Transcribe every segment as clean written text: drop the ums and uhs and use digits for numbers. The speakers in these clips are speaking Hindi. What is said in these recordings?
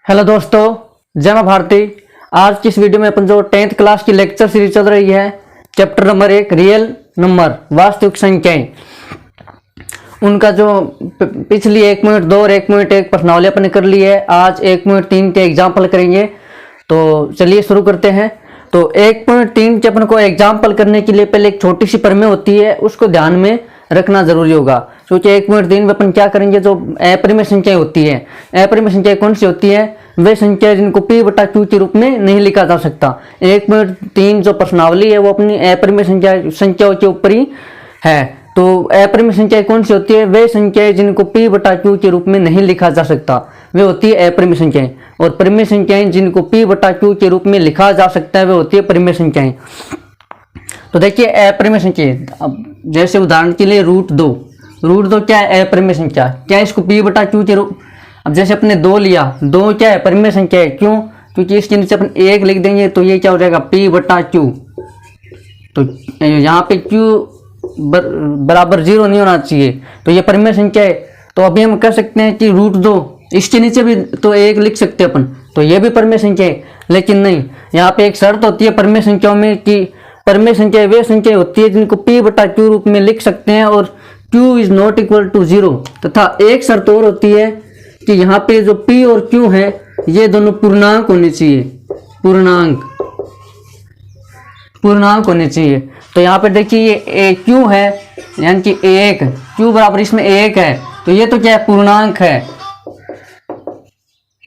हेलो दोस्तों, जय मां भारती। आज की इस वीडियो में अपन जो 10th क्लास की लेक्चर सीरीज चल रही है, चैप्टर नंबर 1 रियल नंबर वास्तविक संख्याएं, उनका जो पिछली 1.2 और 1.1 प्रश्नावली अपन ने कर ली है। आज 1.3 के एग्जाम्पल करेंगे। तो चलिए शुरू करते हैं। तो 1.3 के अपन को एग्जाम्पल करने के लिए पहले एक छोटी सी प्रमेय होती है, उसको ध्यान में रखना जरूरी होगा। क्योंकि 1.3 में अपन क्या करेंगे, जो अपरिमेय संख्याएं होती है, अपरिमेय संख्याएं कौन सी होती है, वे संख्या जिनको p बटा q के रूप में नहीं लिखा जा सकता। 1.3 जो प्रश्नावली है वो अपनी अपरिमेय संख्याओं के ऊपर ही है। तो अपरिमेय संख्याएं कौन सी होती है, वे संख्याएं जिनको p बटा q के रूप में नहीं लिखा जा सकता, वे होती है अपरिमेय संख्याएं। और परिमेय संख्याएं जिनको p बटा q के रूप में लिखा जा सकता है, वे होती है परिमेय संख्याएं। तो देखिए अपरिमेय संख्या, अब जैसे उदाहरण के लिए √2 क्या है, अपरिमेय संख्या। क्या इसको p बटा q के रूप, अब जैसे अपने 2 लिया, 2 क्या है, परिमेय संख्या है। क्यों? क्योंकि इसके नीचे अपन 1 लिख देंगे तो ये क्या हो जाएगा, p बटा q। तो यहाँ पे q बराबर 0 नहीं होना चाहिए, तो ये परिमेय संख्या है। तो अभी हम कह सकते हैं कि √2, इसके नीचे भी तो 1 लिख सकते हैं अपन, तो ये भी परिमेय संख्या है। लेकिन नहीं, यहाँ पे एक शर्त होती है परिमेय संख्याओं में कि परिमेय संख्या वे संख्या होती है जिनको p बटा q रूप में लिख सकते हैं और q is not equal to 0। तथा एक शर्त और होती है कि यहाँ पे जो p और q है, ये दोनों पूर्णांक होने चाहिए, पूर्णांक होने चाहिए। तो यहाँ पे देखिए ये q है, यानी कि 1, q बराबर इसमें 1 है, तो ये तो क्या है, पूर्णांक है।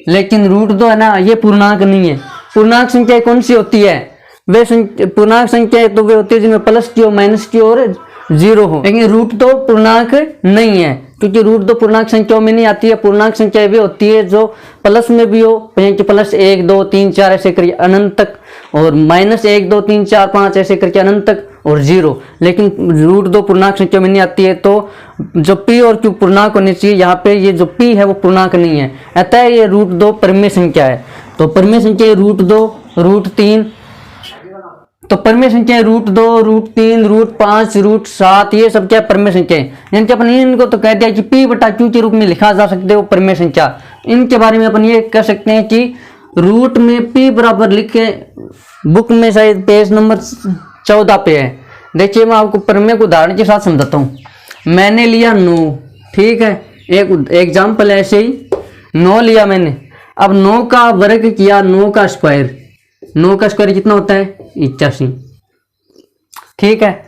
लेकिन √2 है ना, ये पूर्णांक नहीं है। पूर्णांक संख्या कौन सी होती है, वे पूर्णांक संख्या तो वे होती है जिनमें प्लस की हो, माइनस की और 0 हो। लेकिन √2 पूर्णांक नहीं है, क्योंकि √2 पूर्णांक संख्याओं में नहीं आती है। पूर्णांक संख्या वे होती है जो प्लस में भी हो, प्लस 1 2 3 4 ऐसे करके अनंत तक, और माइनस 1 2 3 4 5 ऐसे करके अनंत तक, और 0। लेकिन √2 पूर्णांक संख्या में नहीं आती है। तो जो p और q पूर्णांक होने चाहिए, यहाँ पे ये जो p है वो पूर्णांक नहीं है, अतः ये √2 परिमेय संख्या है। तो परिमेय संख्या √2 √3, तो परिमेय संख्या √2 √3 √5 √7, ये सब क्या परिमेय संख्या है। यानी कि अपन इनको तो कह दिया कि p बटा q के रूप में लिखा जा सकते हो परिमेय संख्या। इनके बारे में अपन ये कह सकते हैं कि रूट में p बराबर लिख के, बुक में शायद पेज नंबर 14 पे है। देखिए मैं आपको परिमेय को उदाहरण के साथ समझाता हूँ। मैंने लिया 9, ठीक है, एक एग्जाम्पल ऐसे ही 9 लिया मैंने। अब 9 का वर्ग किया, 9 का स्क्वायर, 9 का स्क्वायर कितना होता है, 81, ठीक है।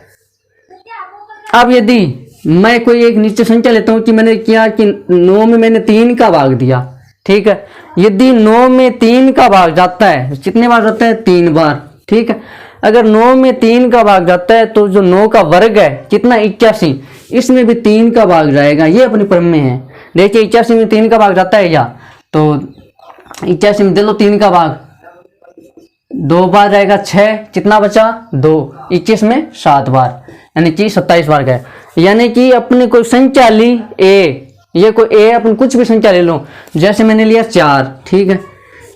अब यदि मैं कोई एक नीचे संख्या लेता हूं कि मैंने किया कि 9 में मैंने 3 का भाग दिया, ठीक है। यदि 9 में 3 का भाग जाता है, कितने बार जाता है, 3 बार, ठीक है। अगर 9 में 3 का भाग जाता है तो जो 9 का वर्ग है कितना, 81, इसमें भी 3 का भाग जाएगा। ये अपनी प्रमेय है। देखिए 81 में 3 का भाग जाता है क्या, तो 81 में दे लो 3 का भाग, 2 बार जाएगा 6, कितना बचा 2, 21 में 7 बार, यानी कि 27 बार गए। यानी कि अपने कोई संख्या ली a, ये कोई a, अपन कुछ भी संख्या ले लो, जैसे मैंने लिया 4, ठीक है।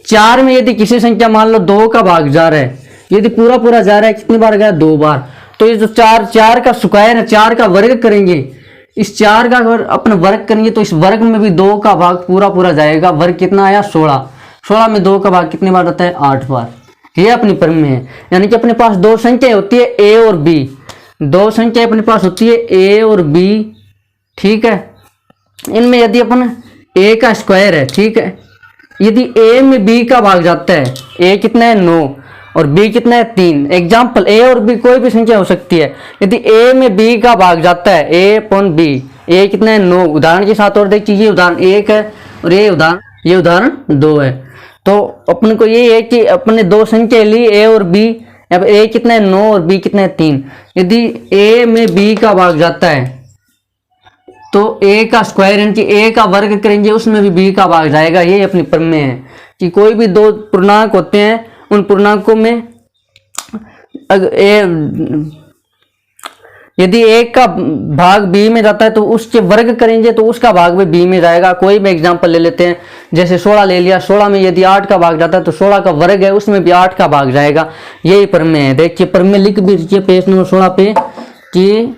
4 में यदि किसी संख्या मान लो 2 का भाग जा रहा है, यदि पूरा पूरा जा रहा है, कितनी बार गया, 2 बार। तो ये जो 4 का स्क्वायर है, 4 का वर्ग करेंगे, इस 4 का अगर अपन वर्ग करेंगे तो इस वर्ग में भी 2 का भाग पूरा पूरा जाएगा। वर्ग कितना आया, 16, 16 में 2 का भाग कितने बार आता है, 8 बार। ये अपनी प्रमेय है। यानी कि अपने पास 2 संख्या होती है a और b, 2 संख्या अपने पास होती है a और b, ठीक है। इनमें यदि अपन a का स्क्वायर है, ठीक है, यदि a में b का भाग जाता है, a कितना है 9 और b कितना है 3, एग्जाम्पल a और b कोई भी संख्या हो सकती है। यदि a में b का भाग जाता है, a अपॉन b, a कितना है 9, उदाहरण के साथ और देखिए, ये उदाहरण 1 है और ये उदाहरण 2 है। तो अपन को ये है कि अपने 2 संख्या ली a और b, अब a कितना है 9 और b कितना है 3। यदि a में b का भाग जाता है तो a का स्क्वायर, यानी कि a का वर्ग करेंगे, उसमें भी b का भाग जाएगा। ये अपनी प्रमेय है कि कोई भी 2 पूर्णांक होते हैं, उन पूर्णांकों में यदि एक का भाग b में जाता है तो उसके वर्ग करेंगे तो उसका भाग भी b में जाएगा। कोई भी एग्जांपल ले लेते हैं, जैसे 16 ले लिया, 16 में यदि 8 का भाग जाता है तो 16 का वर्ग है, उसमें भी 8 का भाग जाएगा। यही प्रमेय है। देखिए प्रमेय लिख भी दीजिए पेज नंबर 16 पे कि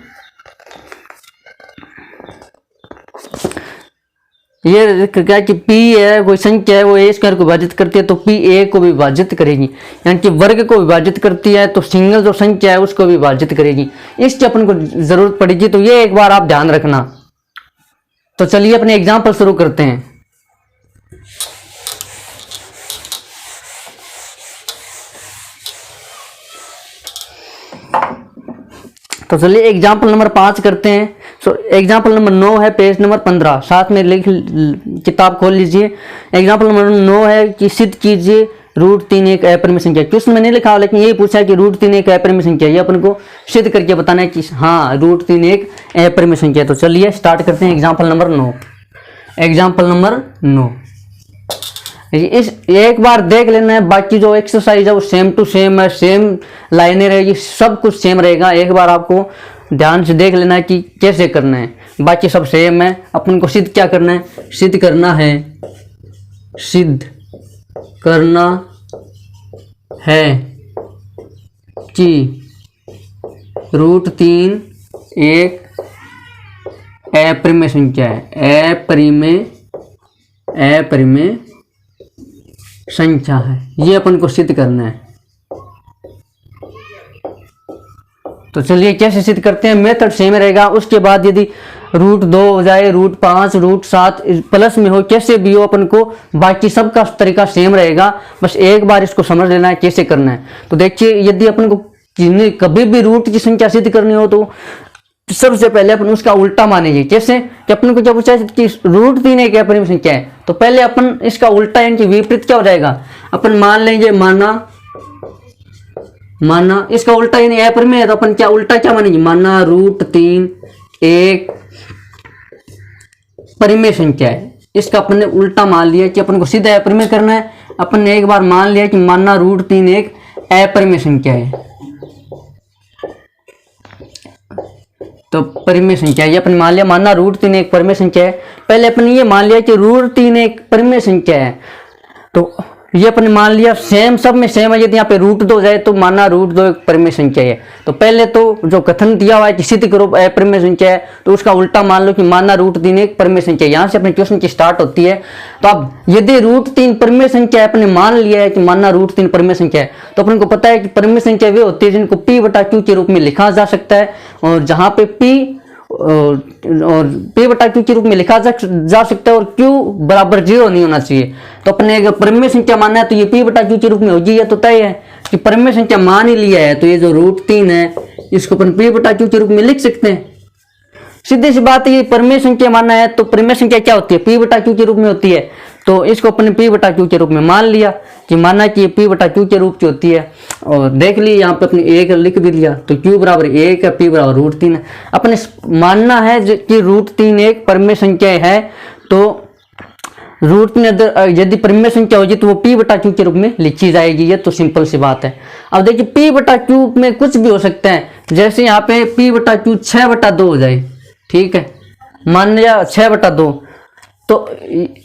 ये क्या कि p है कोई संख्या है वो a स्क्वायर को विभाजित करती है तो p a को भी विभाजित करेगी, यानी कि वर्ग को विभाजित करती है तो सिंगल जो संख्या है उसको भी विभाजित करेगी। इसकी अपन को जरूरत पड़ेगी, तो ये एक बार आप ध्यान रखना। तो चलिए अपने एग्जाम्पल शुरू करते हैं। तो चलिए एग्जाम्पल नंबर 5 करते हैं। सो एग्जाम्पल नंबर 9 है, पेज नंबर 15, साथ में लिख किताब खोल लीजिए। एग्जाम्पल नंबर 9 है कि सिद्ध कीजिए √3 एक अपरिमेय संख्या। क्वेश्चन मैंने लिखा लेकिन ये पूछा है कि √3 एक अपरिमेय संख्या, ये अपन को सिद्ध करके बताना है कि हाँ √3 एक अपरिमेय संख्या। तो चलिए स्टार्ट करते हैं एग्जाम्पल नंबर 9। एग्जाम्पल नंबर 9 इस एक बार देख लेना है, बाकी जो एक्सरसाइज है वो सेम टू सेम है, सेम लाइनें रहेगी, सब कुछ सेम रहेगा। एक बार आपको ध्यान से देख लेना है कि कैसे करना है, बाकी सब सेम है। अपन को सिद्ध क्या करना है, सिद्ध करना है कि √3 एक अपरिमेय संख्या है, अपरिमेय संख्या है, ये अपन को सिद्ध करना है। तो चलिए कैसे सिद्ध करते हैं, मेथड सेम रहेगा। उसके बाद यदि √2 हो जाए, √5, √7 प्लस में हो, कैसे भी हो, अपन को बाकी सबका तरीका सेम रहेगा। बस एक बार इसको समझ लेना है कैसे करना है। तो देखिए यदि अपन को कभी भी रूट की संख्या सिद्ध करनी हो तो सबसे पहले अपन उसका उल्टा मानेंगे। कैसे कि अपन को क्या पूछा है कि √3 एक अपरिमेय संख्या है, तो पहले अपन इसका उल्टा यानी कि विपरीत क्या हो जाएगा, अपन मान लेंगे माना इसका उल्टा यानी अपरिमेय है, तो अपन क्या उल्टा क्या मानेंगे, माना √3 एक परिमेय संख्या है। इसका अपन ने उल्टा मान लिया कि अपन को सीधा अपरिमेय करना है। अपन ने एक बार मान लिया कि माना √3 एक अपरिमेय संख्या है, तो परिमेय संख्या ये अपन मान लिया, माना √3 एक परिमेय संख्या है। पहले अपन ये मान लिया कि √3 एक परिमेय संख्या है, तो ये अपन मान लिया सेम, सब में सेम है। यदि यहाँ पे √2 जाए तो माना √2 एक परिमेय संख्या है। तो पहले तो जो कथन दिया हुआ है कि सिद्ध करो अपरिमेय संख्या है, तो उसका उल्टा मान लो कि माना √3 एक परिमेय संख्या। यहाँ से अपने क्वेश्चन की स्टार्ट होती है। तो अब यदि √3 परिमेय संख्या अपने मान लिया है कि माना √3 परिमेय संख्या है, तो अपन को पता है कि परिमेय संख्या वे होती है जिनको p/q के रूप में लिखा जा सकता है, और जहाँ पे p p/q के रूप में लिखा जा सकता है और q बराबर 0 नहीं होना चाहिए। तो अपने अगर परिमेय संख्या मानना है तो ये p/q के रूप में होगी। ये तो तय है कि परिमेय संख्या मान ही लिया है, तो ये जो √3 है इसको अपन p/q के रूप में लिख सकते हैं। सीधी सी बात है, ये परिमेय संख्या मानना है तो परिमेय संख्या क्या होती है, p/q के रूप में होती है। तो इसको अपने p/q के रूप में मान लिया कि माना कि ये p/q के रूप की होती है, और देख ली यहाँ पे अपने एक लिख भी दिया, तो q बराबर 1 है, p बराबर √3 है। अपने मानना है कि √3 एक परिमेय संख्या है, तो √3 यदि परिमेय संख्या होगी तो वो p/q के रूप में लिखी जाएगी। ये तो सिंपल सी बात है। अब देखिए p/q में कुछ भी हो सकता है, जैसे यहाँ पे p/q 6/2 हो जाए, ठीक है, मान लिया 6/2, तो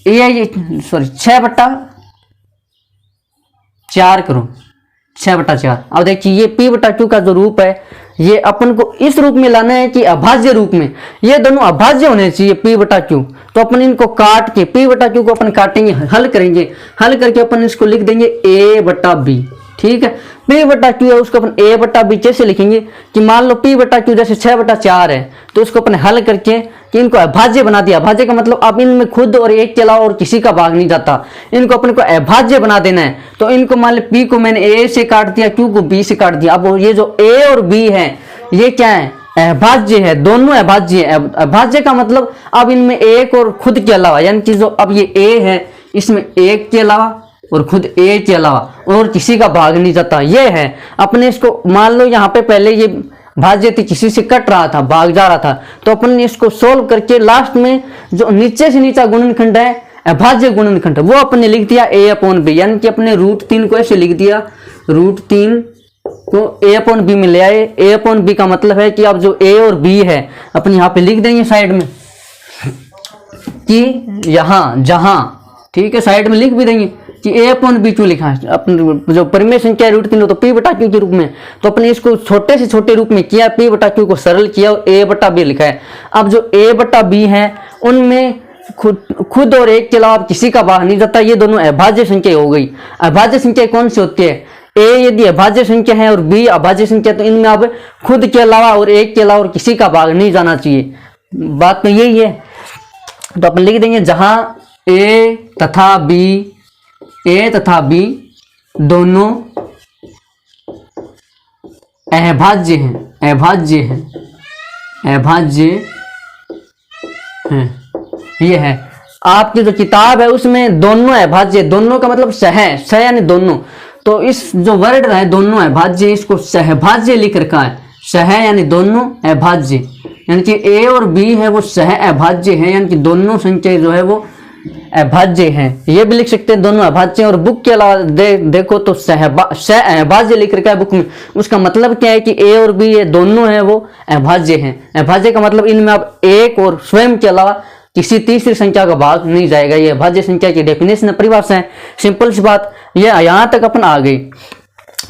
ये सॉरी 6/4 करो, 6/4। अब देखिए ये p/q का जो रूप है ये अपन को इस रूप में लाना है कि अभाज्य रूप में, ये दोनों अभाज्य होने चाहिए p/q। तो अपन इनको काट के p/q को अपन काटेंगे, हल करेंगे, हल करके अपन इसको लिख देंगे a/b, ठीक है। p/q है उसको अपन a/b कैसे लिखेंगे कि मान लो p/q जैसे 6/4 है, तो उसको अपन हल करके कि इनको अभाज्य बना दिया। अभाज्य का मतलब अब इनमें खुद और एक के अलावा और किसी का भाग नहीं जाता, इनको अपन को अभाज्य बना देना है। तो इनको मान लो p को मैंने a से काट दिया, q को b से काट दिया। अब ये जो a और b है ये क्या है, अभाज्य है, दोनों अभाज्य है। अभाज्य का मतलब अब इनमें एक और खुद के अलावा, यानी कि जो अब ये a है इसमें एक के अलावा और खुद a के अलावा और किसी का भाग नहीं जाता, ये है। अपने इसको मान लो यहाँ पे पहले ये भाज्य थी, किसी से कट रहा था, भाग जा रहा था, तो अपन ने इसको सोल्व करके लास्ट में जो नीचे से नीचा गुणनखंड है अभाज्य गुणनखंड, वो अपन ने लिख दिया a/b, यानी कि अपने √3 को ऐसे लिख दिया, √3 को a/b में ले आए। a/b का मतलब है कि अब जो a और b है अपन यहाँ पे लिख देंगे साइड में कि यहाँ जहां, ठीक है, साइड में लिख भी देंगे कि a/b क्यों लिखा है। अपने जो परिमेय संख्या √3 तो p/q के रूप में, तो अपने इसको छोटे से छोटे रूप में किया, p/q को सरल किया और a/b लिखा है। अब जो a/b है उनमें खुद और एक के अलावा किसी का भाग नहीं जाता, ये दोनों अभाज्य संख्या हो गई। अभाज्य संख्या कौन सी होती है? ए यदि अभाज्य संख्या है और बी अभाज्य संख्या, तो इनमें अब खुद के अलावा और एक के अलावा और किसी का भाग नहीं जाना चाहिए। बात तो यही है। तो अपन लिख देंगे जहां ए तथा बी दोनों अभाज्य हैं। ये है आपकी जो किताब है उसमें दोनों अभाज्य, दोनों का मतलब सह यानी दोनों, तो इस जो वर्ड है दोनों अभाज्य, इसको सहभाज्य लिख रखा है। सह यानी दोनों, अभाज्य यानी कि ए और बी है वो सह अभाज्य है, यानी कि दोनों संख्या जो है वो अभाज्य है। ये भी लिख सकते हैं दोनों अभाज्य। और बुक के अलावा देखो तो सह अभाज्य लिख रखा है बुक में, उसका मतलब क्या है कि ए और बी ये दोनों है वो अभाज्य हैं। अभाज्य का मतलब इनमें आप एक और स्वयं के अलावा किसी तीसरी संख्या का भाग नहीं जाएगा। ये अभाज्य संख्या की डेफिनेशन परिभाषा है। सिंपल सी बात, ये यहाँ तक अपन आ गई।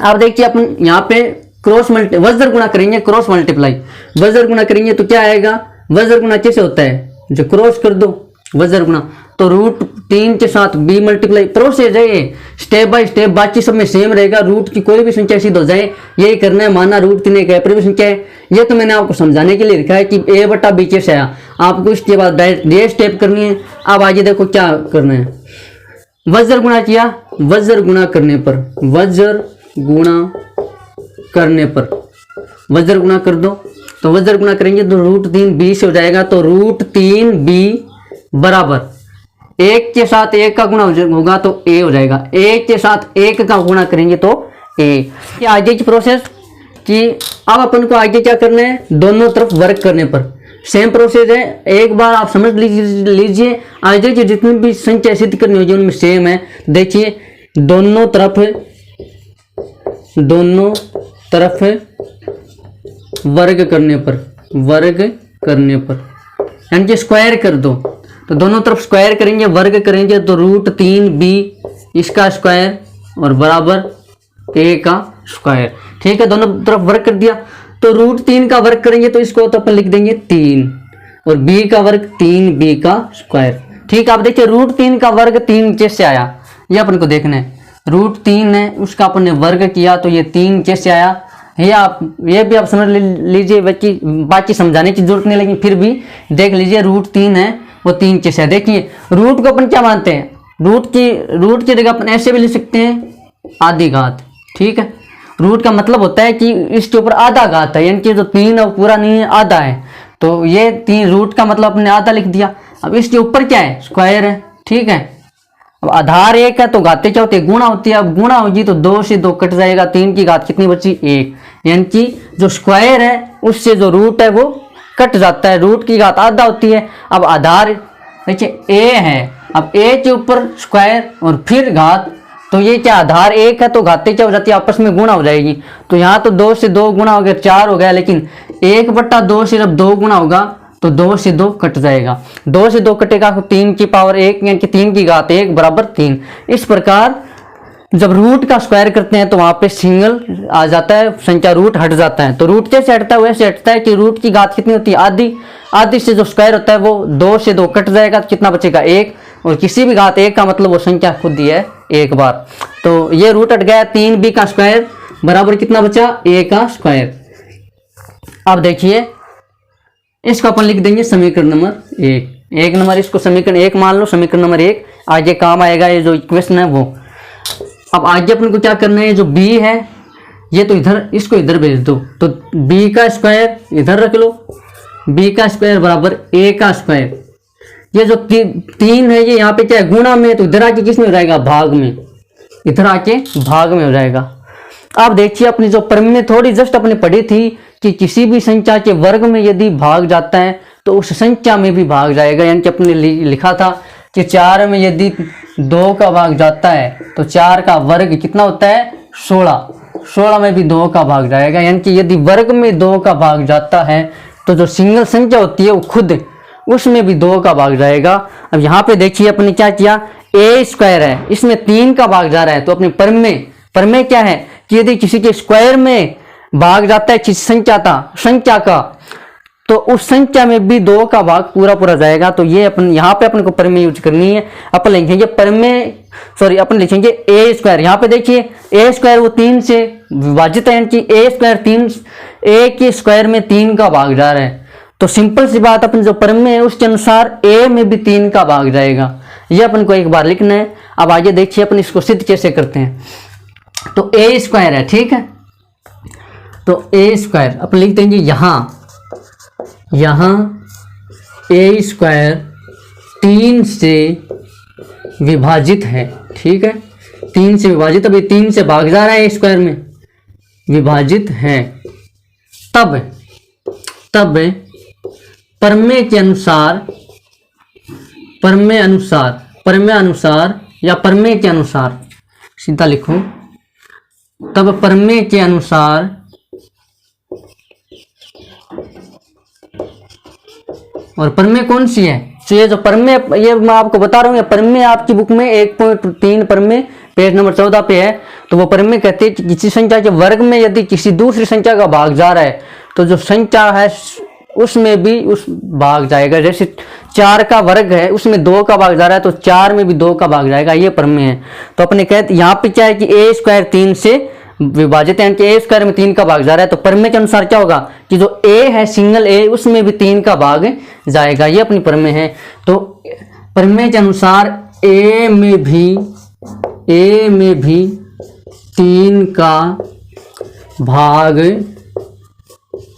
अब देखिए अपन यहाँ पे वज्र गुणा करेंगे, क्रॉस मल्टीप्लाई। वज्र गुणा करेंगे तो क्या आएगा? वज्र गुणा कैसे होता है? जो क्रॉस कर दो वज्र गुणा, तो √3 के साथ b मल्टीप्लाई। प्रोसेस है ये, स्टेप बाय स्टेप, बाकी सब में सेम रहेगा। रूट की कोई भी संख्या सिद्ध हो जाए यही करना है। माना √3 एक अपरिमेय संख्या है, ये तो मैंने आपको समझाने के लिए लिखा है कि a/b कैसे आया। आपको इसके बाद ये स्टेप करनी है। अब आगे देखो क्या करना है। वज्र गुणा किया, वज्र गुणा करने पर वज्र गुणा कर दो, तो वज्र गुणा करेंगे तो √3b से हो जाएगा। तो √3b बराबर 1 के साथ 1 का गुणा होगा तो a हो जाएगा। 1 के साथ 1 का गुणा करेंगे तो a। आगे की प्रोसेस कि अब अपन को आगे क्या करना है? दोनों तरफ वर्क करने पर सेम प्रोसेस है। एक बार आप समझ लीजिए। आगे की जितनी भी संख्या सिद्ध करनी होगी उनमें सेम है। देखिए दोनों तरफ वर्ग करने पर यानी कि स्क्वायर कर दो, तो दोनों तरफ स्क्वायर करेंगे, वर्ग करेंगे तो √3b इसका स्क्वायर और बराबर a का स्क्वायर। ठीक है, दोनों तरफ वर्ग कर दिया। तो √3 का वर्ग करेंगे तो इसको तो अपन लिख देंगे 3 और b का वर्ग 3b का स्क्वायर। ठीक है, आप देखिए √3 का वर्ग 3 कैसे आया, ये अपन को देखना है। √3 है उसका अपन ने वर्ग किया तो ये 3 कैसे आया, ये भी आप समझ लीजिए। बाकी समझाने की जरूरत नहीं, लेकिन फिर भी देख लीजिए। √3 है वो 3 कैसे है। देखिए रूट को अपन क्या मानते हैं? रूट की जगह अपन ऐसे भी लिख सकते हैं आधी घात। ठीक है, रूट का मतलब होता है कि इसके ऊपर आधा घात है, यानी कि जो 3 है वो पूरा नहीं है, आधा है। तो ये 3 रूट का मतलब अपने आधा लिख दिया। अब इसके ऊपर क्या है? स्क्वायर है। ठीक है, अब आधार 1 है तो घातें क्या होती है? गुणा होती है। अब गुणा होगी तो 2 से 2 कट जाएगा, 3 की घात कितनी बची? 1। यानी कि जो स्क्वायर है उससे जो रूट है वो कट जाता है, रूट की घात आधा होती है। अब आधार देखिए a है, अब a के ऊपर स्क्वायर और फिर घात, तो ये क्या आधार 1 है तो घातें क्या हो जाती है? आपस में गुणा हो जाएगी। तो यहाँ तो 2 से 2 गुणा हो गया, 4 हो गया, लेकिन 1/2 से जब 2 गुणा होगा तो 2 से 2 कट जाएगा। 2 से 2 कटेगा तो 3 की पावर 1 यानी कि 3 की घात 1 बराबर 3। इस प्रकार जब रूट का स्क्वायर करते हैं तो वहां पे सिंगल आ जाता है, संख्या रूट हट जाता है। तो रूट कैसे हटता है? वैसे हटता है कि रूट की घात कितनी होती है? आधी से जो स्क्वायर होता है वो 2 से 2 कट जाएगा, तो कितना बचेगा? 1। और किसी भी घात 1 का मतलब वो संख्या खुद ही है एक बार। तो ये रूट हट गया। 3b का स्क्वायर बराबर कितना बचा? a का स्क्वायर। अब देखिए इसको अपन लिख देंगे समीकरण नंबर 1 नंबर, इसको समीकरण 1 मान लो, समीकरण नंबर 1 आगे काम आएगा ये जो इक्वेशन है वो। अब आगे अपन को क्या करना है? जो b है ये तो इधर, इसको इधर भेज दो, तो b का स्क्वायर इधर रख लो, b का स्क्वायर बराबर a का स्क्वायर। ये जो 3 है ये यहाँ पे क्या है? गुणा में, तो इधर आके किस में हो जाएगा? भाग में। इधर आके भाग में हो जाएगा। अब देखिए अपनी जो प्रमेय थोड़ी जस्ट अपने पढ़ी थी कि किसी भी संख्या के वर्ग में यदि भाग जाता है तो उस संख्या में भी भाग जाएगा। यानी कि अपने लिखा था कि 4 में यदि 2 का भाग जाता है तो 4 का वर्ग कितना होता है? 16 में भी 2 का भाग जाएगा। यानी कि यदि वर्ग में 2 का भाग जाता है तो जो सिंगल संख्या होती है वो खुद उसमें भी 2 का भाग जाएगा। अब यहाँ पे देखिए अपने क्या किया? a स्क्वायर है, इसमें 3 का भाग जा रहा है, तो अपनी प्रमेय क्या है कि यदि किसी के स्क्वायर में भाग जाता है किसी संख्या का, तो उस संख्या में भी 2 का भाग पूरा पूरा जाएगा। तो ये अपन यहाँ पे अपन को प्रमेय यूज करनी है। अपन लिखेंगे अपन लिखेंगे ए स्क्वायर। यहाँ पे देखिए ए स्क्वायर वो 3 से विभाजित है, यानी ए स्क्वायर 3, ए के स्क्वायर में 3 का भाग जा रहा है। तो सिंपल सी बात, अपन जो प्रमेय है उसके अनुसार ए में भी 3 का भाग जाएगा। ये अपन को एक बार लिखना है। अब आगे देखिए अपन इसको सिद्ध कैसे करते हैं। तो ए स्क्वायर है, ठीक है, तो ए स्क्वायर अपन लिख देंगे यहाँ ए स्क्वायर 3 से विभाजित है, ठीक है, 3 से विभाजित, अभी 3 से भाग जा रहा है ए स्क्वायर में, विभाजित है। तब प्रमेय के अनुसार या प्रमेय के अनुसार सीधा लिखो, तब प्रमेय के अनुसार और प्रमेय कौन सी है? तो ये जो प्रमेय, ये मैं आपको बता रहा हूँ, ये प्रमेय आपकी बुक में 1.3 प्रमेय पेज नंबर 14 पे है। तो वो प्रमेय कहते हैं कि किसी संख्या के वर्ग में यदि किसी दूसरी संख्या का भाग जा रहा है तो जो संख्या है उसमें भी उस भाग जाएगा। जैसे 4 का वर्ग है, उसमें 2 का भाग जा रहा है तो 4 में भी 2 का भाग जाएगा। ये प्रमेय है। तो अपने कहते यहाँ पे क्या है कि ए स्क्वायर 3 से विभाजित है, ए स्क्वायर में 3 का भाग जा रहा है। तो प्रमेय के अनुसार क्या होगा कि जो ए है, सिंगल ए, उसमें भी 3 का भाग जाएगा। ये अपनी प्रमेय है। तो प्रमेय के अनुसार ए में भी 3 का भाग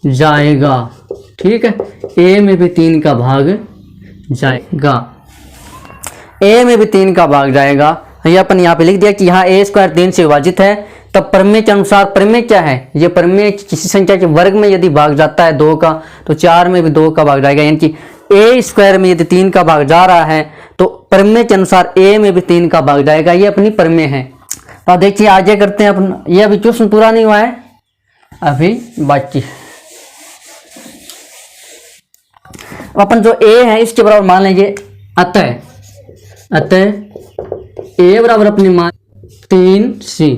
जाएगा, ठीक है, ए में भी 3 का भाग जाएगा, ए में भी 3 का भाग जाएगा। ये अपन यहाँ पे लिख दिया कि यहाँ ए स्क्वायर 3 से विभाजित है। तब प्रमेय के अनुसार, प्रमेय क्या है? ये प्रमेय किसी संख्या के वर्ग में यदि भाग जाता है 2 का तो 4 में भी 2 का भाग जाएगा। यानी कि ए स्क्वायर में यदि 3 का भाग जा रहा है तो प्रमेय के अनुसार ए में भी 3 का भाग जाएगा। ये अपनी प्रमेय है। तो देखिए आगे करते हैं अपन। ये अभी क्वेश्चन पूरा नहीं हुआ है, अभी बाकी अपन जो ए है इसके बराबर मान लेंगे अतः ए बराबर अपनी मान 3c।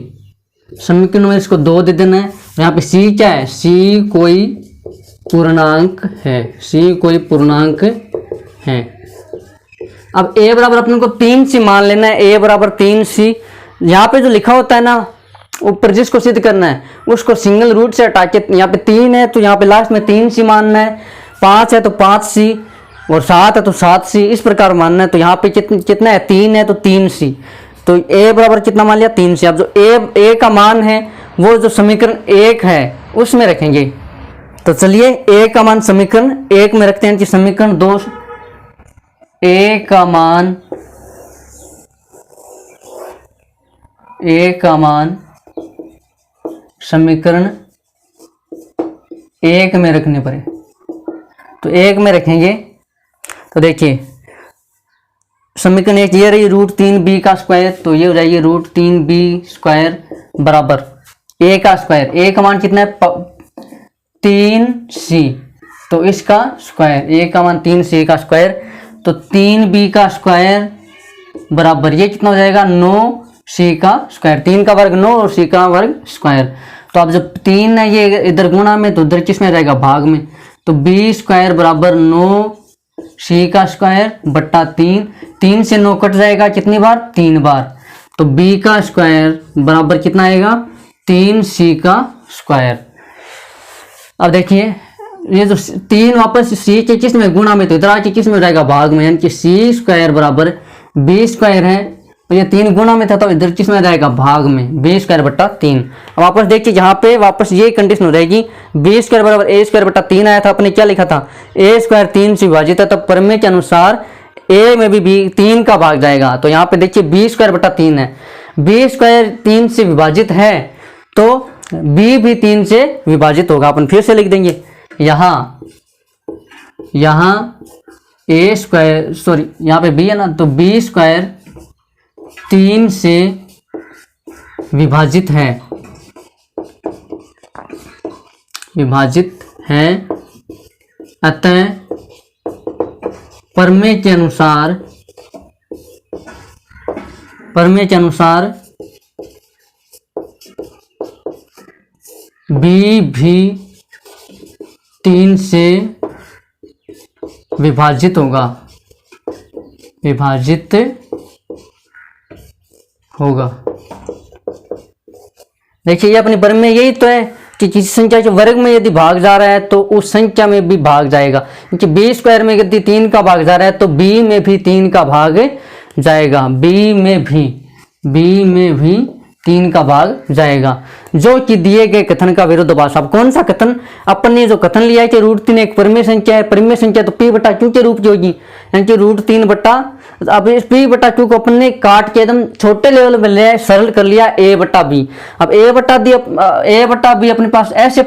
समीकरण में इसको 2 दे देना है। यहाँ पे c क्या है? c कोई पूर्णांक है, अब a बराबर अपने को 3c मान लेना है। a बराबर 3c। यहाँ पे जो लिखा होता है ना ऊपर, जिसको सिद्ध करना है उसको सिंगल रूट से हटा के, यहाँ पे 3 है तो यहाँ पे लास्ट में 3c मानना है, 5 है तो 5c, और 7 है तो 7c, इस प्रकार मानना है। तो यहाँ पे कितना है? 3 है तो 3c। तो a बराबर कितना मान लिया? 3c। अब जो a का मान है वो जो समीकरण 1 है उसमें रखेंगे। तो चलिए a का मान समीकरण 1 में रखते हैं कि समीकरण 2, a का मान समीकरण 1 में रखने पर है। तो 1 में रखेंगे तो देखिए समीकरण 1 ये रही √3b का स्क्वायर, तो ये हो जाएगी √3b स्क्वायर बराबर a का स्क्वायर। a का मान कितना है? 3c, तो इसका स्क्वायर, a का मान 3c का स्क्वायर, तो 3b का स्क्वायर बराबर ये कितना हो जाएगा? 9c का स्क्वायर। 3 का वर्ग 9 और c का वर्ग स्क्वायर। तो अब जब 3 है ये इधर गुणा में तो इधर किस में रहेगा? भाग में। तो b स्क्वायर बराबर 9c का स्क्वायर बट्टा 3, 3 से 9 कट जाएगा कितनी बार? 3 बार। तो b का स्क्वायर बराबर कितना आएगा? 3c का स्क्वायर। अब देखिए ये जो 3 वापस c के किस में? गुणा में, तो इधर आके किस में जाएगा? भाग में। यानी कि c स्क्वायर बराबर b स्क्वायर है, तो ये 3 गुणा में था तो इधर किस में जाएगा? भाग में, b स्क्वायर बट्टा 3। अब वापस देखिए यहाँ पे वापस ये कंडीशन हो जाएगी, b स्क्वायर बराबर a स्क्वायर बट्टा 3 आया था, अपने क्या लिखा था? a स्क्वायर 3 से विभाजित है, तब प्रमेय के अनुसार a में भी 3 का भाग जाएगा। तो यहाँ पे देखिए b स्क्वायर बट्टा 3 है, b स्क्वायर 3 से विभाजित है तो b भी 3 से विभाजित होगा। अपन फिर से लिख देंगे यहाँ a स्क्वायर, सॉरी यहाँ पे b है ना, तो b स्क्वायर 3 से विभाजित है, अतः प्रमेय के अनुसार b भी 3 से विभाजित होगा, विभाजित होगा। देखिए ये अपने वर्ग में यही तो है कि किसी संख्या के वर्ग में यदि भाग जा रहा है तो उस संख्या में भी भाग जाएगा, क्योंकि बी स्क्वायर में यदि 3 का भाग जा रहा है तो बी में भी 3 का भाग जाएगा, बी में भी 3 का भाग जाएगा, जो कि दिए गए कथन का विरोधाभास। अब कौन सा कथन? अपन ने जो कथन लिया है कि √3 एक परिमेय संख्या है, परिमेय संख्या तो p/q के रूप की होगी, यानी कि √3 बटा, अब इस p/q को अपन ने काट के एकदम छोटे लेवल में लिया, सरल कर लिया a/b। अब a/b अपने पास ऐसे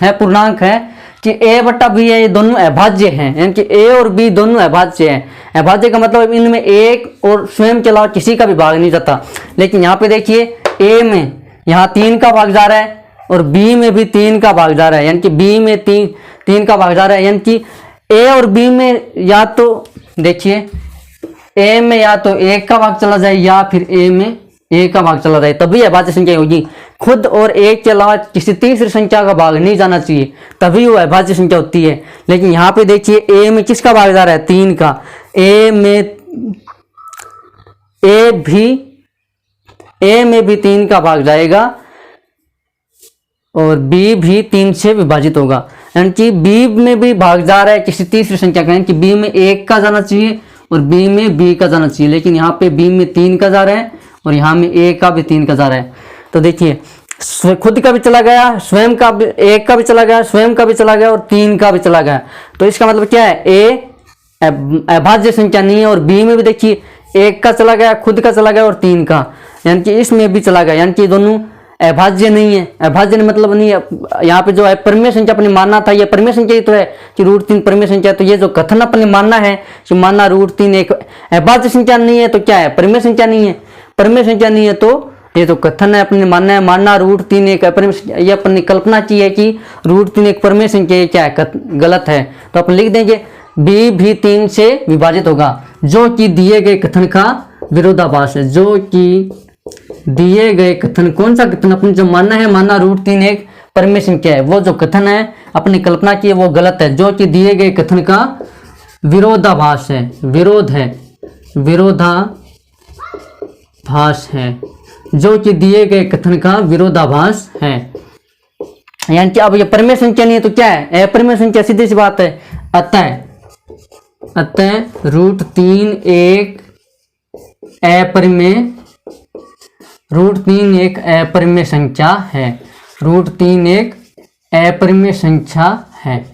है पूर्णांक है कि a/b है, ये दोनों अभाज्य हैं, यानी कि a और b दोनों अभाज्य हैं। अभाज्य का मतलब इनमें एक और स्वयं के अलावा किसी का भी भाग नहीं जाता। लेकिन यहाँ पे देखिए a में यहाँ 3 का भाग जा रहा है और b में भी 3 का भाग जा रहा है, यानी कि b में 3 का भाग जा रहा है, यानी कि a और b में या तो देखिए a में या तो 1 का भाग चला जाए या फिर a में 1 का भाग चला जाए, तभी अभाज्य संख्या होगी। खुद और 1 के अलावा किसी तीसरी संख्या का भाग नहीं जाना चाहिए, तभी वो अभाज्य संख्या होती है। लेकिन यहाँ पे देखिए a में किसका भाग जा रहा है? 3 का। a में भी 3 का भाग जाएगा और b भी 3 से विभाजित होगा, यानी कि b में भी भाग जा रहा है किसी तीसरी संख्या का, यानी कि b में 1 का जाना चाहिए और b में b का जाना चाहिए, लेकिन यहाँ पे b में 3 का जा रहा है और यहाँ में a का भी 3 का जा रहा है। तो देखिए खुद का भी चला गया, स्वयं का भी 1 का भी चला गया, स्वयं का भी चला गया और 3 का भी चला गया। तो इसका मतलब क्या है? a अभाज्य संख्या नहीं है और b में भी देखिए 1 का चला गया, खुद का चला गया और 3 का, यानी कि इसमें भी चला गया, यानी कि दोनों अभाज्य नहीं है। अभाज्य मतलब नहीं है, यहाँ पे जो है परिमेय संख्या अपने मानना था, ये परिमेय संख्या ही तो है कि √3 परिमेय संख्या। तो ये जो कथन अपने मानना है कि मानना √3 एक अभाज्य संख्या नहीं है, तो क्या है? परिमेय संख्या नहीं है। परिमेय संख्या नहीं है तो ये जो कथन है अपने मानना है, मानना √3 एक अपरिमेय, ये अपन ने कल्पना की है कि √3 एक परिमेय संख्या, क्या है? गलत है। तो अपन लिख देंगे b भी 3 से विभाजित होगा, जो कि दिए गए कथन का विरोधाभास है। जो कि दिए गए कथन, कौन सा कथन? अपने जो मानना है, मानना √3 एक परिमेय संख्या है, वो जो कथन है अपनी कल्पना की है वो गलत है, जो कि दिए गए कथन का विरोधाभास है, विरोधाभास है, जो कि दिए गए कथन का विरोधाभास है। यानी कि अब ये परिमेय संख्या नहीं है तो क्या है? अपरिमेय संख्या, सीधी सी बात है। अतः √3 एक अपरिमेय, √3 एक अपरिमेय संख्या है, √3 एक अपरिमेय संख्या है।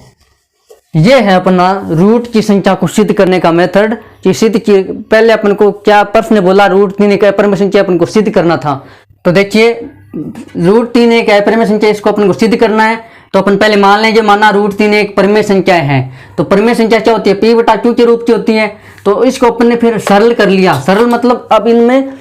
ये है अपना रूट की संख्या को सिद्ध करने का मेथड कि सिद्ध की। पहले अपन को क्या प्रश्न बोला? √3 एक अपरिमेय संख्या अपन को सिद्ध करना था। तो देखिए √3 एक अपरिमेय संख्या, इसको अपन को सिद्ध करना है तो अपन पहले मान लेंगे, माना √3 एक परिमेय संख्या है। तो परिमेय संख्या क्या होती है? p/q के रूप की होती है। तो इसको अपन ने फिर सरल कर लिया। सरल मतलब अब इनमें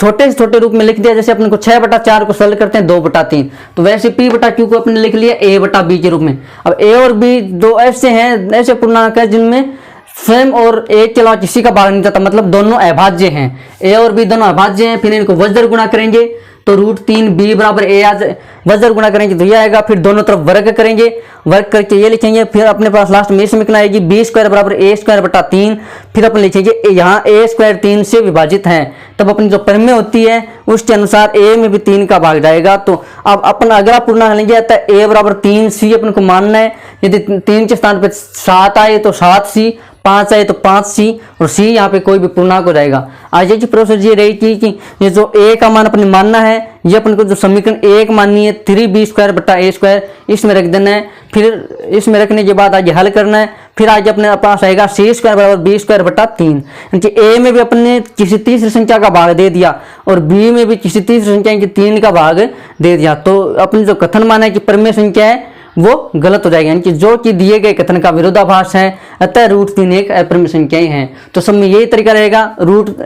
छोटे से छोटे रूप में लिख दिया, जैसे अपन को 6/4 को सरल करते हैं 2/3, तो वैसे p/q को अपने लिख लिया a/b के रूप में। अब a और b दो ऐसे हैं, ऐसे पूर्णांक है जिनमें स्वयं और 1 के अलावा किसी का भाग नहीं जाता, मतलब दोनों अभाज्य हैं। a और b दोनों अभाज्य हैं। फिर इनको वज्र गुणा करेंगे तो √3 b बराबर a आ जाए, वज्र गुणा करेंगे तो ये आएगा। फिर दोनों तरफ वर्ग करेंगे, वर्ग करके ये लिखेंगे। फिर अपने पास लास्ट में समीकरण आएगी b² बराबर a²/3। फिर अपन लिखेंगे यहाँ a² 3 से विभाजित है, तब अपनी जो परिमेय होती है उसके अनुसार a में भी 3 का भाग जाएगा। तो अब अपन अगला पूर्णांक लेंगे, अतः a बराबर 3, c अपन को मानना है। यदि 3 के स्थान पर 7 आए तो 7c, 5 आए तो 5c और c यहाँ पे कोई भी पूर्णांक हो जाएगा। आज की प्रोसेस ये रही थी कि ये जो a का मान अपने मानना है, ये अपन को जो समीकरण 1 माननी है 3b² इसमें रख देना है। फिर इसमें रखने के बाद आगे हल करना है। फिर आगे अपने पास आएगा c² बराबर b²/3, यानी a में भी अपने किसी तीसरी संख्या का भाग दे दिया और b में भी किसी तीसरी संख्या की 3 का भाग दे दिया। तो अपने जो कथन माना है कि परिमेय संख्या है वो गलत हो जाएगा, यानी कि जो कि दिए गए कथन का विरोधाभास है। अतः √3 एक अपरिमेय संख्याएं हैं। तो सब में यही तरीका रहेगा।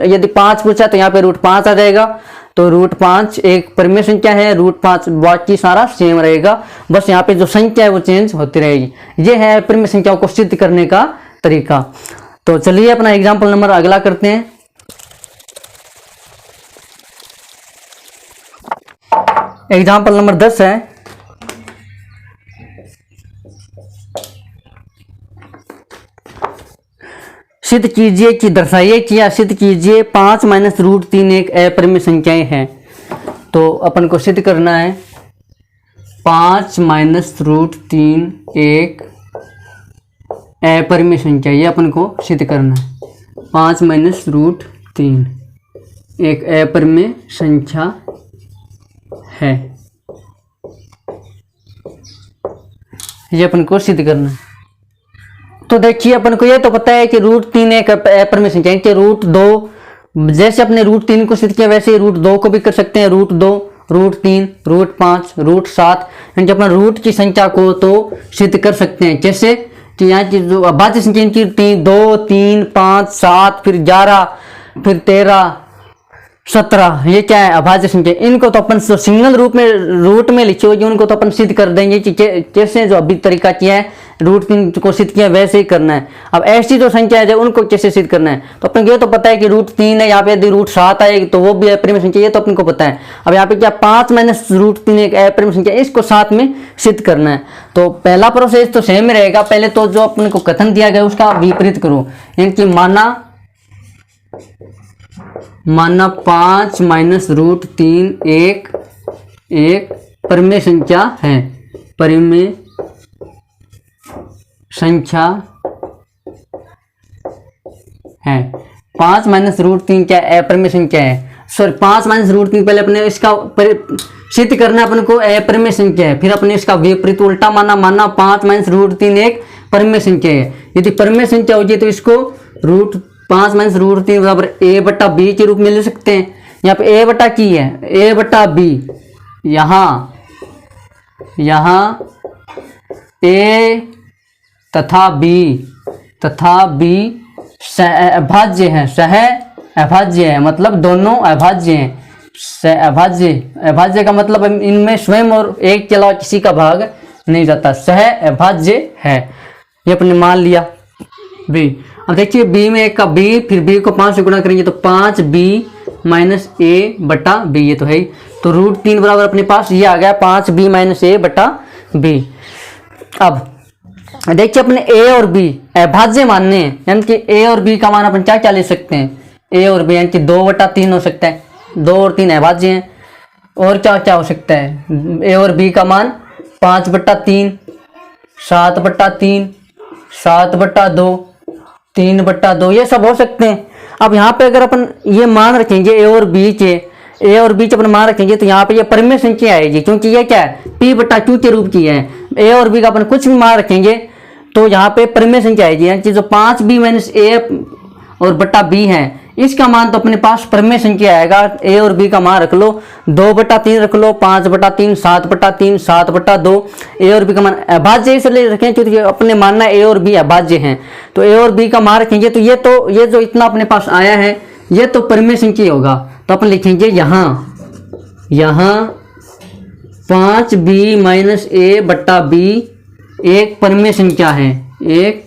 यदि 5 पूछा तो यहाँ पे √5 आ जाएगा। तो √5 एक परिमेय संख्या है, √5 बाकी सारा सेम रहेगा, बस यहाँ पे जो संख्या है वो चेंज होती रहेगी। ये है परिमेय संख्याओं को सिद्ध करने का तरीका। तो चलिए अपना एग्जाम्पल नंबर अगला करते हैं। एग्जाम्पल नंबर 10 है। सिद्ध कीजिए कि दर्शाइए कि या सिद्ध कीजिए 5 माइनस रूट 3 एक अपरिमेय संख्याएं हैं। तो अपन को सिद्ध करना है 5 माइनस रूट 3 एक अपरिमेय संख्या, ये अपन को सिद्ध करना है। 5 माइनस रूट 3 एक अपरिमेय संख्या है, ये अपन को सिद्ध करना है। तो देखिए अपन को ये तो पता है कि रूट 3 एक अपरिमेय संख्या है कि रूट 2, जैसे अपने रूट 3 को सिद्ध किया वैसे ही रूट 2 को भी कर सकते हैं। रूट 2, रूट 3, रूट 5, रूट 7, यानी अपना रूट की संख्या को तो सिद्ध कर सकते हैं। जैसे कि यहाँ की जो अभाज्य संख्या इनकी 2, 3, 5, 7, फिर 11, फिर 13, 17, ये क्या है अभाज्य संख्या। इनको तो अपन सिंगल रूप में रूट में लिखी होगी उनको तो अपन सिद्ध कर देंगे कि कैसे जो अभी तरीका किया है रूट 3 को सिद्ध किया वैसे ही करना है। अब ऐसी जो संख्या है उनको कैसे सिद्ध करना है, तो अपन ये तो पता है कि रूट 3 है, यहाँ पे यदि रूट 7 आएगी तो वो भी अपरिमेय संख्या, ये तो अपन को पता है। अब यहाँ पे क्या 5 माइनस रूट 3 एक अपरिमेय संख्या, इसको साथ में सिद्ध करना है। तो पहला प्रोसेस तो सेम रहेगा, पहले तो जो अपन को कथन दिया गया उसका विपरीत करो, यानी कि माना 5 माइनस रूट 3 एक परिमेय संख्या है, परिमेय संख्या है। 5 माइनस रूट 3 क्या अपरिमेय संख्या है, सॉरी 5 माइनस रूट 3 पहले अपने इसका सिद्ध करना अपन को अपरिमेय संख्या है, फिर अपने इसका विपरीत उल्टा माना 5 माइनस रूट 3 एक परिमेय संख्या है। यदि परिमेय संख्या होगी तो इसको रूट 5 माइनस रूट 3 बराबर a बटा b के रूप में ले सकते हैं। यहाँ पे a बटा की है, a बटा b, यहाँ a तथा b अभाज्य है, सह अभाज्य है, मतलब दोनों अभाज्य हैं। अभाज्य का मतलब इनमें स्वयं और एक के अलावा किसी का भाग नहीं जाता, सह अभाज्य है, ये अपने मान लिया b। अब देखिए b में 1 का b, फिर b को 5 से गुणा करेंगे तो 5b माइनस a बटा b, ये तो है ही। तो रूट 3 बराबर अपने पास ये आ गया 5b माइनस a बटा b। अब देखिए अपने a और b अभाज्य मानने हैं, यानी कि a और b का मान अपन क्या क्या ले सकते हैं, a और b यानी कि 2 बटा 3 हो सकता है, 2 और 3 अभाज्य हैं। और क्या क्या हो सकता है, a और b का मान 5 बटा 3, 7 बटा 3, 7 बटा 2, 3 बटा 2, ये सब हो सकते हैं। अब यहाँ पे अगर अपन ये मान रखेंगे a और b के अपन मान रखेंगे तो यहाँ पे ये परिमेय संख्या आएगी, क्योंकि ये क्या है p बटा q के रूप की है। a और b का अपन कुछ भी मान रखेंगे तो यहाँ पे परिमेय संख्या आएगी, यानी कि जो 5b माइनस a और बटा b है इसका मान तो अपने पास परिमेय संख्या आएगा। a और b का मान रख लो, 2 बटा 3 रख लो, 5 बटा 3, 7 बटा 3, 7 बटा 2। a और b का मान अभाज्य इसलिए रखें क्योंकि अपने मानना a और b अभाज्य हैं, तो a और b का मान रखेंगे तो ये जो इतना अपने पास आया है ये तो परिमेय संख्या होगा। तो अपन लिखेंगे यहाँ 5b माइनस a बटा b एक परिमेय संख्या है, एक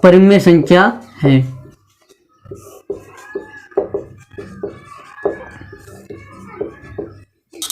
परिमेय संख्या है।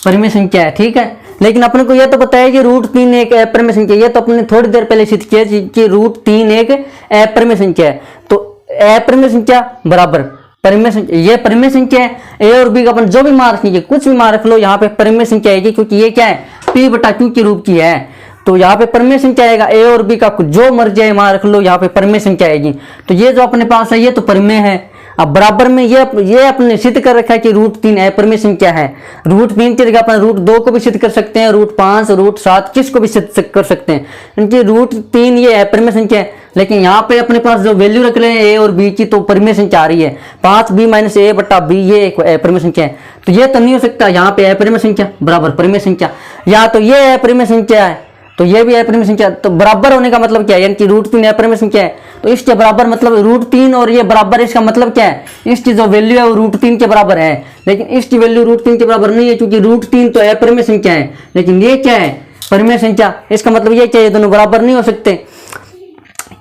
परिमेय संख्या है, ठीक है। लेकिन अपने को यह तो पता है कि रूट 3 एक अपरिमेय संख्या, ये तो अपने थोड़ी देर पहले सिद्ध किया कि रूट 3 एक अपरिमेय संख्या है। तो अपरिमेय संख्या बराबर परिमेय संख्या, ये परिमेय संख्या है। a और b का अपन जो भी मान रखेंगे, कुछ भी मान रख लो, यहाँ पे परिमेय संख्या आएगी क्योंकि ये क्या है p बटा q के रूप की है। तो यहाँ पे परिमेय संख्या आएगा, a और b का जो मर्जी है मान रख लो, यहाँ पे परिमेय संख्या आएगी। तो ये जो अपने पास है ये तो परिमेय है। अब बराबर में ये अपने सिद्ध कर रखा है कि रूट 3 अपरिमेय संख्या है। रूट 3 की जगह अपन रूट 2 को भी सिद्ध कर सकते हैं, रूट 5, रूट 7 किसको भी सिद्ध कर सकते हैं, क्योंकि रूट 3 ये अपरिमेय संख्या है। लेकिन यहाँ पे अपने पास जो वैल्यू रख रहे हैं a और b की तो परिमेय संख्या आ रही है, 5b माइनस a बटा b, ये एक अपरिमेय संख्या है। तो ये तो नहीं हो सकता, यहाँ पे अपरिमेय संख्या बराबर परिमेय संख्या, या तो ये अपरिमेय संख्या है तो ये भी अपरिमेय संख्या। तो बराबर होने का मतलब क्या है, यानी कि रूट 3 अपरिमेय संख्या है तो इसके बराबर मतलब रूट 3 और ये बराबर, इसका मतलब क्या है इसकी जो वैल्यू है वो रूट 3 के बराबर है। लेकिन इसकी वैल्यू रूट 3 के बराबर नहीं है क्योंकि रूट 3 तो अपरिमेय संख्या है, लेकिन ये क्या है परिमेय संख्या। इसका मतलब ये क्या है, दोनों बराबर नहीं हो सकते।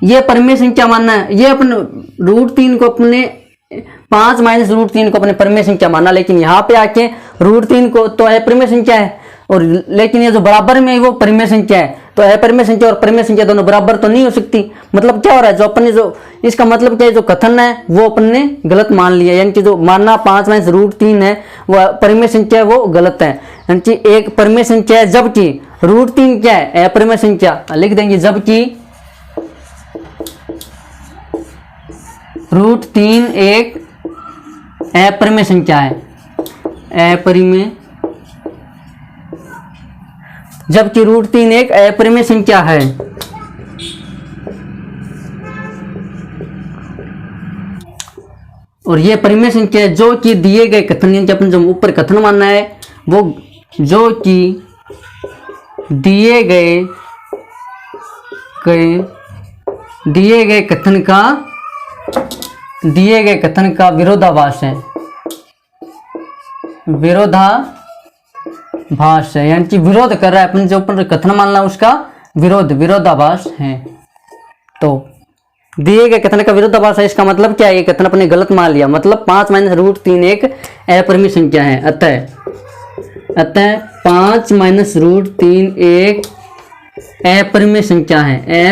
ये परिमेय संख्या मानना है, ये अपन रूट 3 को अपने 5 माइनस रूट 3 को अपने परिमेय संख्या माना, लेकिन यहाँ पे आके रूट 3 को तो अपरिमेय संख्या है और लेकिन ये जो बराबर में है वो परिमेय संख्या है। तो अपरिमेय संख्या और परिमेय संख्या दोनों बराबर तो नहीं हो सकती। मतलब क्या हो रहा है, जो अपन ने जो इसका मतलब क्या है, जो कथन है वो अपन ने गलत मान लिया, यानी कि जो मानना 5 - √3 है वो परिमेय संख्या है, वो गलत है। यानी कि एक परिमेय संख्या है जबकि √3 क्या है, अपरिमेय संख्या। लिख देंगे जबकि √3 एक अपरिमेय संख्या है, अपरिमेय, जबकि √3 एक अपरिमेय संख्या है। और ये परिमेय संख्या है जो कि दिए गए कथन, यानी कि अपन जो ऊपर कथन मानना है वो जो कि दिए गए कथन का विरोधाभास है, विरोधाभास है, यानी कि विरोध कर रहा है। अपन जो ऊपर कथन मानना उसका विरोधाभास है। तो दिए गए कथन का विरोधाभास है, इसका मतलब क्या है, ये कथन अपने गलत मान लिया। मतलब 5 - √3 एक अपरिमेय संख्या है। अतः 5 - √3 एक अपरिमेय संख्या है,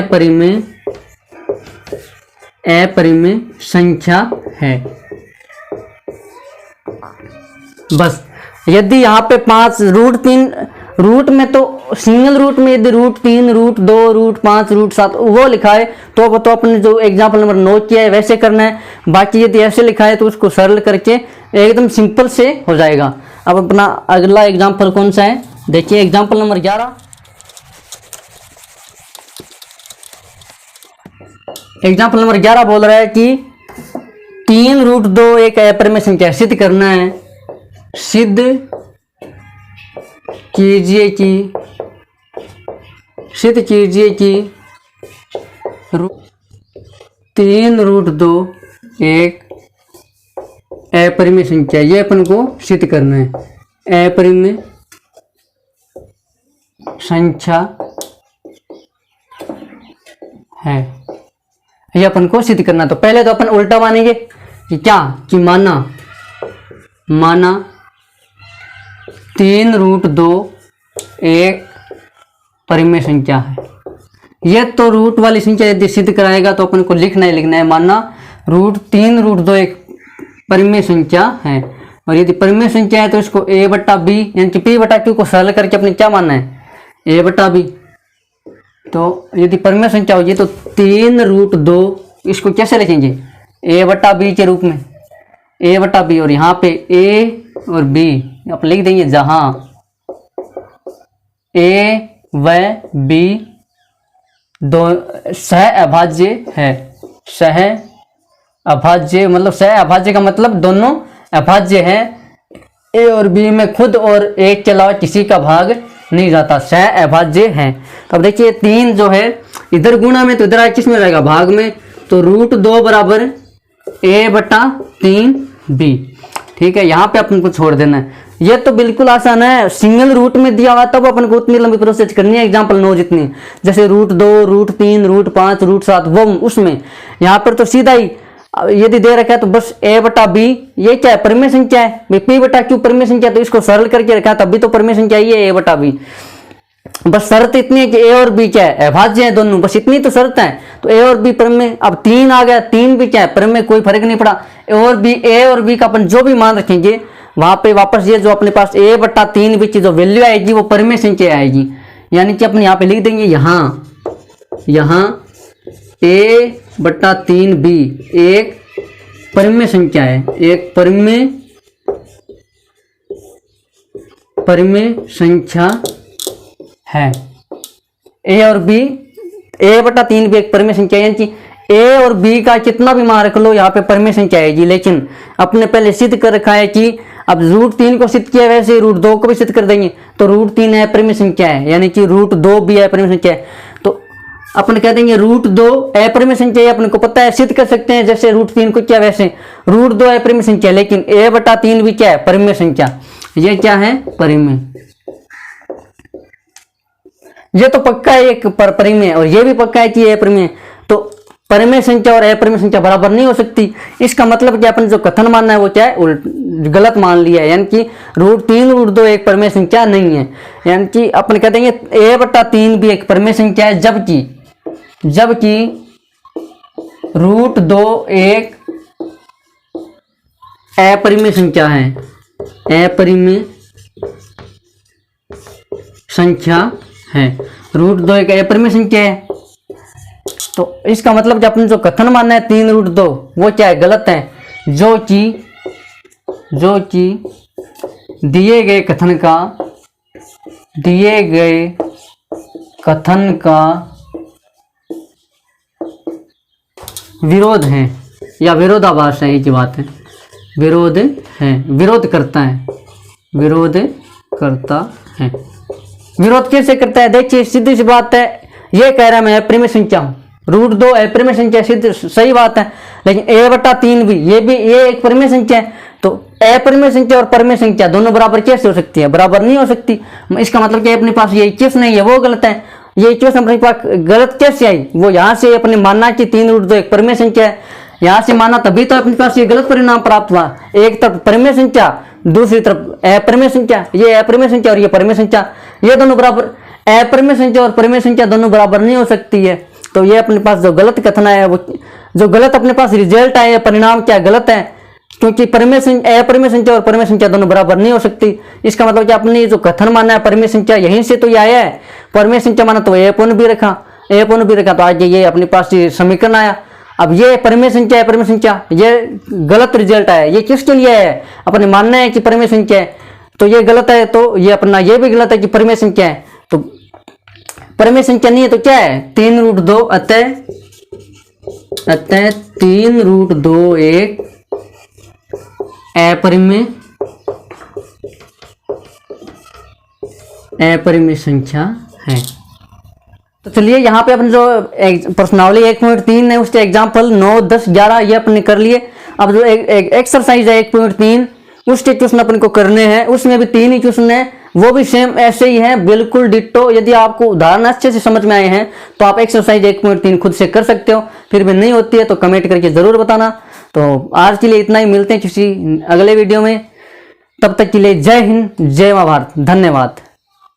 अपरिमेय संख्या है। बस यदि यहाँ पे 5 √3 रूट में तो सिंगल रूट में यदि √3 √2 √5 √7 वो लिखा है तो अपने जो एग्जाम्पल नंबर 9 किया है वैसे करना है। बाकी यदि ऐसे लिखा है तो उसको सरल करके एकदम सिंपल से हो जाएगा। अब अपना अगला एग्जाम्पल कौन सा है, देखिए एग्जाम्पल नंबर 11। एग्जाम्पल नंबर 11 बोल रहा है कि 3 √2 एक अपरिमेय संख्या सिद्ध करना है। सिद्ध कीजिए कि 3 √2 एक अपरिमेय संख्या, ये अपन को सिद्ध करना है, अपरिमेय संख्या है, ये अपन को सिद्ध करना। तो पहले तो अपन उल्टा मानेंगे कि क्या, कि माना 3 √2 एक परिमेय संख्या है। ये तो रूट वाली संख्या यदि सिद्ध कराएगा तो अपन को लिखना है माना 3 √2 एक परिमेय संख्या है। और यदि परिमेय संख्या है तो इसको a/b यानी कि p/q को सरल करके अपने क्या मानना है, a/b। तो यदि परिमेय संख्या होगी तो 3 √2 इसको कैसे लिखेंगे, a/b के रूप में, a/b। और यहाँ पे a और b आप लिख देंगे, जहां a व b दो सह अभाज्य है। सह अभाज्य मतलब सह अभाज्य का मतलब दोनों अभाज्य है। a और b में खुद और एक के अलावा किसी का भाग नहीं जाता, सह अभाज्य है। तो अब देखिए 3 जो है इधर गुणा में तो इधर किस में रहेगा, भाग में। तो √2 बराबर a/3b। ठीक है, यहाँ पे अपन को छोड़ देना है। ये तो बिल्कुल आसान है, सिंगल रूट में दिया हुआ तब अपन को उतनी लंबी प्रोसेस करनी है, एग्जाम्पल 9 जितनी, जैसे √2 √3 √5 √7 वो उसमें। यहाँ पर तो सीधा ही यदि दे रखा है तो बस a/b, ये क्या है, परिमेय संख्या है भाई, p/q परिमेय संख्या, तो इसको सरल करके रखा है तभी तो परिमेय संख्या ये a/b। बस शर्त इतनी है कि a और b क्या है, अभाज्य है दोनों, बस इतनी तो शर्त है। तो a और b परिमेय, अब 3 आ गया, 3 भी क्या है, परिमेय, कोई फर्क नहीं पड़ा। a और b का अपन जो भी मान रखेंगे वहां पे वापस ये जो अपने पास a/3 भी जो वैल्यू आएगी वो परिमेय संख्या आएगी। यानी कि अपन यहाँ पे लिख देंगे, यहाँ a/3b एक परिमेय संख्या है, एक परिमेय संख्या है। a और b, a/3 भी एक परिमेय संख्या, यानी कि a और b का कितना भी मान रख लो यहाँ पे परिमेय संख्या आएगी। लेकिन अपने पहले सिद्ध कर रखा है कि अब √3 को सिद्ध किया, वैसे √2 को भी सिद्ध कर देंगे। तो √3 है परिमेय संख्या है, यानी कि √2 भी है परिमेय संख्या है। तो अपन कह देंगे √2 अपरिमेय संख्या है, अपन को पता है, सिद्ध कर सकते हैं जैसे √3 को किया वैसे। √2 अपरिमेय संख्या, लेकिन a/3 भी क्या है, परिमेय संख्या। ये क्या है, परिमेय। ये तो पक्का है एक परिमेय, और ये भी पक्का है कि ये परिमेय। तो परिमेय संख्या और अपरिमेय संख्या बराबर नहीं हो सकती। इसका मतलब कि अपन जो कथन मानना है वो क्या है, गलत मान लिया है, यानी कि √3 √2 एक परिमेय संख्या नहीं है। यानी कि अपन कह देंगे a/3 भी एक परिमेय संख्या है, जबकि √2 एक अपरिमेय संख्या है, अपरिमेय संख्या है। √2 एक अपरिमेय संख्या है, तो इसका मतलब कि अपन जो कथन मानना है 3√2 वो क्या है, गलत है, जो कि दिए गए कथन का विरोध है या विरोधाभास है, एक ही बात है, विरोध करता है। विरोध कैसे करता है, देखिए सीधी सी बात है, ये कह रहा है मैं अपरिमेय संख्या हूं, √2 अपरिमेय संख्या, सिद्ध सही बात है, लेकिन a/3 भी ये एक परिमेय संख्या है, तो अपरिमेय संख्या और परिमेय संख्या दोनों बराबर कैसे हो सकती है, बराबर नहीं हो सकती। इसका मतलब कि अपने पास ये इक्वेशन नहीं है, वो गलत है। ये इक्वेशन अपने पास गलत कैसे आई, वो यहाँ से अपने मानना कि 3√2 एक परिमेय संख्या है, यहाँ से माना तभी तो अपने पास ये गलत परिणाम प्राप्त हुआ। एक तरफ परिमेय संख्या, दूसरी तरफ अपरिमेय संख्या, ये अपरिमेय संख्या और ये परिमेय संख्या, ये दोनों बराबर, अपरिमेय संख्या और परिमेय संख्या दोनों बराबर नहीं हो सकती है। तो ये अपने पास जो गलत कथन है, वो जो गलत अपने पास रिजल्ट आए, परिणाम क्या गलत है, क्योंकि अपरिमेय संख्या और परिमेय संख्या दोनों बराबर नहीं हो सकती। इसका मतलब कि अपने जो कथन माना है परिमेय संख्या, यहीं से तो ये आया है, परिमेय संख्या माना तो a/भी रखा, तो आज ये अपने पास ये समीकरण आया। अब ये परिमेय संख्या है, परिमेय संख्या, ये गलत रिजल्ट आया, ये किसके लिए है, अपने मानना है कि परिमेय संख्या है, तो ये गलत है, तो ये अपना ये भी गलत है कि परिमेय संख्या है, तो परिमेय संख्या नहीं है तो क्या है, 3√2, अतः 3√2 एक अपरिमेय संख्या है। तो चलिए यहाँ पे अपन जो प्रश्नावली 1.3 है उसके एग्जाम्पल 9, 10, 11 ये अपन कर लिए। अब जो एक्सरसाइज है 1.3 उसके क्वेश्चन अपन को करने हैं, उसमें भी 3 ही क्वेश्चन है, वो भी सेम ऐसे ही है, बिल्कुल डिट्टो। यदि आपको उदाहरण अच्छे से समझ में आए हैं तो आप एक्सरसाइज 1.3 खुद से कर सकते हो, फिर भी नहीं होती है तो कमेंट करके जरूर बताना। तो आज के लिए इतना ही, मिलते हैं किसी अगले वीडियो में, तब तक के लिए जय हिंद, जय मां भारत, धन्यवाद।